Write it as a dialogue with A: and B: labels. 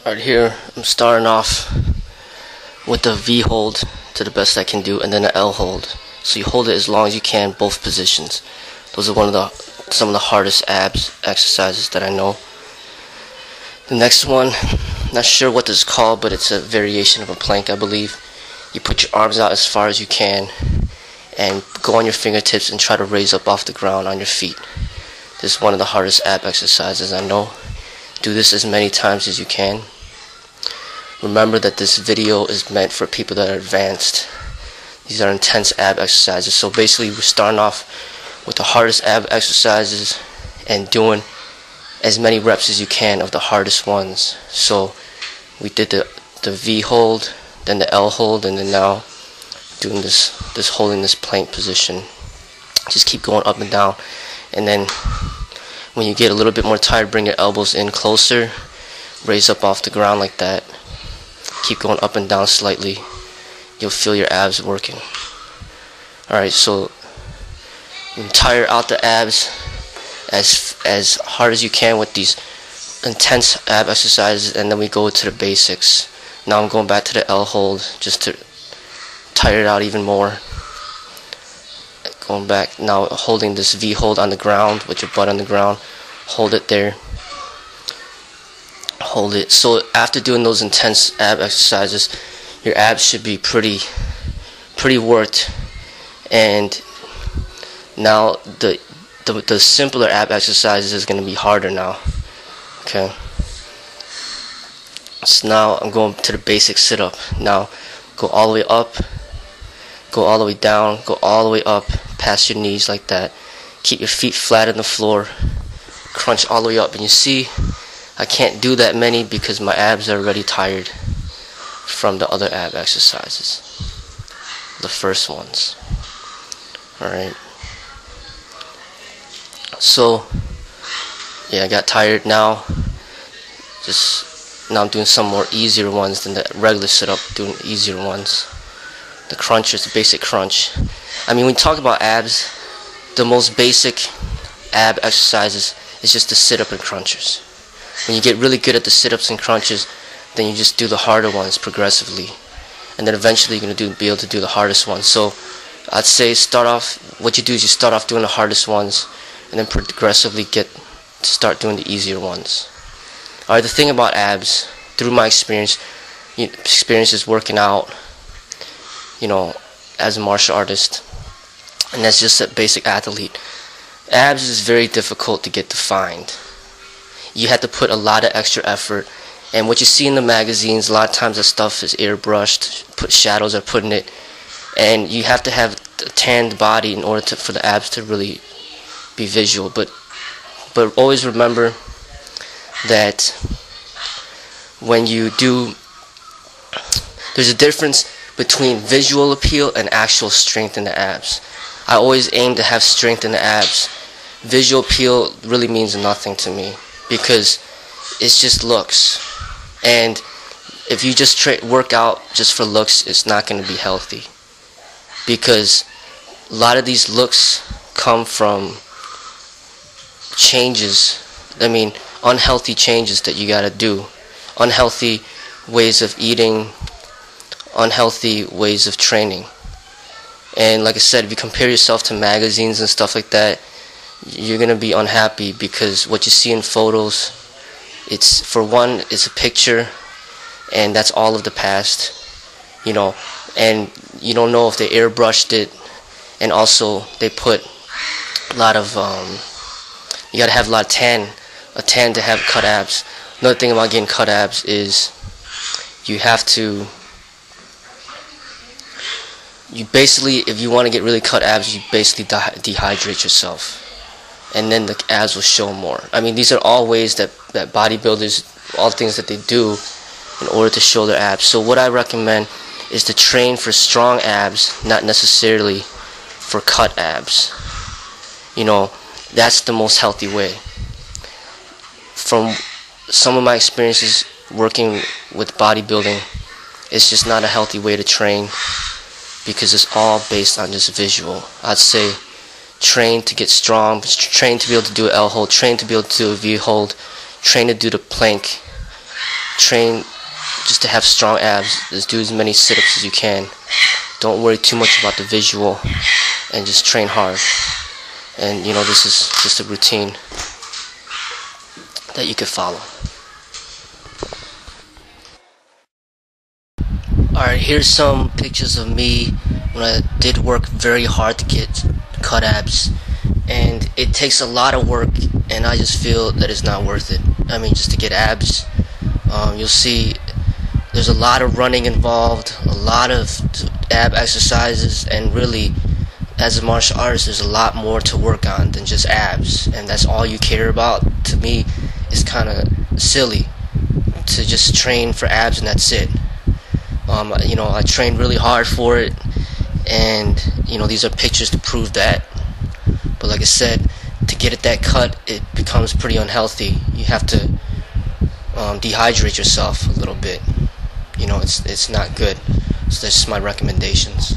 A: Alright, here I'm starting off with the V hold to the best I can do, and then the L hold. So you hold it as long as you can, both positions. Those are some of the hardest abs exercises that I know. The next one, not sure what this is called, but it's a variation of a plank, I believe. You put your arms out as far as you can and go on your fingertips and try to raise up off the ground on your feet. This is one of the hardest ab exercises I know. Do this as many times as you can. Remember that this video is meant for people that are advanced. These are intense ab exercises. So basically we're starting off with the hardest ab exercises and doing as many reps as you can of the hardest ones. So we did the V hold, then the L hold, and then now doing this holding this plank position. Just keep going up and down, and then when you get a little bit more tired, bring your elbows in closer, raise up off the ground like that. Keep going up and down slightly. You'll feel your abs working. Alright, so you tire out the abs as hard as you can with these intense ab exercises, and then we go to the basics. Now I'm going back to the L hold just to tire it out even more. Going back now, holding this V hold on the ground with your butt on the ground. Hold it there. Hold it. So after doing those intense ab exercises, your abs should be pretty worked, and now the simpler ab exercises is going to be harder now. Okay. So now I'm going to the basic sit-up. Now go all the way up, go all the way down, go all the way up past your knees like that. Keep your feet flat on the floor. Crunch all the way up, and you see I can't do that many because my abs are already tired from the other ab exercises, the first ones. Alright, so yeah, I got tired now. Now I'm doing some more easier ones than the regular sit-up, doing easier ones. The crunchers, the basic crunch. I mean, when you talk about abs, the most basic ab exercises is just the sit-up and crunchers. When you get really good at the sit-ups and crunches, then you just do the harder ones progressively, and then eventually you're going to be able to do the hardest ones. So I'd say what you do is you start off doing the hardest ones, and then progressively start doing the easier ones. Alright, the thing about abs, through my experiences working out, as a martial artist, and as just a basic athlete, abs is very difficult to get defined. You have to put a lot of extra effort, and what you see in the magazines, a lot of times the stuff is airbrushed, shadows are put in it, and you have to have a tanned body in order for the abs to really be visual. But always remember that when you do, there's a difference between visual appeal and actual strength in the abs. I always aim to have strength in the abs. Visual appeal really means nothing to me, because it's just looks, and if you just work out just for looks, it's not going to be healthy, because a lot of these looks come from unhealthy changes that you got to do, unhealthy ways of eating, unhealthy ways of training. And like I said, if you compare yourself to magazines and stuff like that, you're going to be unhappy, because what you see in photos, it's a picture, and that's all of the past, and you don't know if they airbrushed it, and also they put a lot of you got to have a lot of tan to have cut abs. Another thing about getting cut abs is if you want to get really cut abs, you basically dehydrate yourself, and then the abs will show more. I mean, these are all ways that bodybuilders, all things that they do in order to show their abs. So what I recommend is to train for strong abs, not necessarily for cut abs. That's the most healthy way. From some of my experiences working with bodybuilding, it's just not a healthy way to train, because it's all based on just visual. I'd say train to get strong, train to be able to do an L hold, train to be able to do a V hold, train to do the plank, train just to have strong abs. Just do as many sit-ups as you can. Don't worry too much about the visual, and just train hard. And this is just a routine that you could follow. Alright, here's some pictures of me when I did work very hard to get cut abs, and it takes a lot of work, and I just feel that it's not worth it. I mean, just to get abs, you'll see there's a lot of running involved, a lot of ab exercises, and really, as a martial artist, there's a lot more to work on than just abs, and that's all you care about. To me, it's kind of silly to just train for abs and that's it. I trained really hard for it, and these are pictures to prove that. But like I said, to get it that cut, it becomes pretty unhealthy. You have to dehydrate yourself a little bit. It's not good. So that's just my recommendations.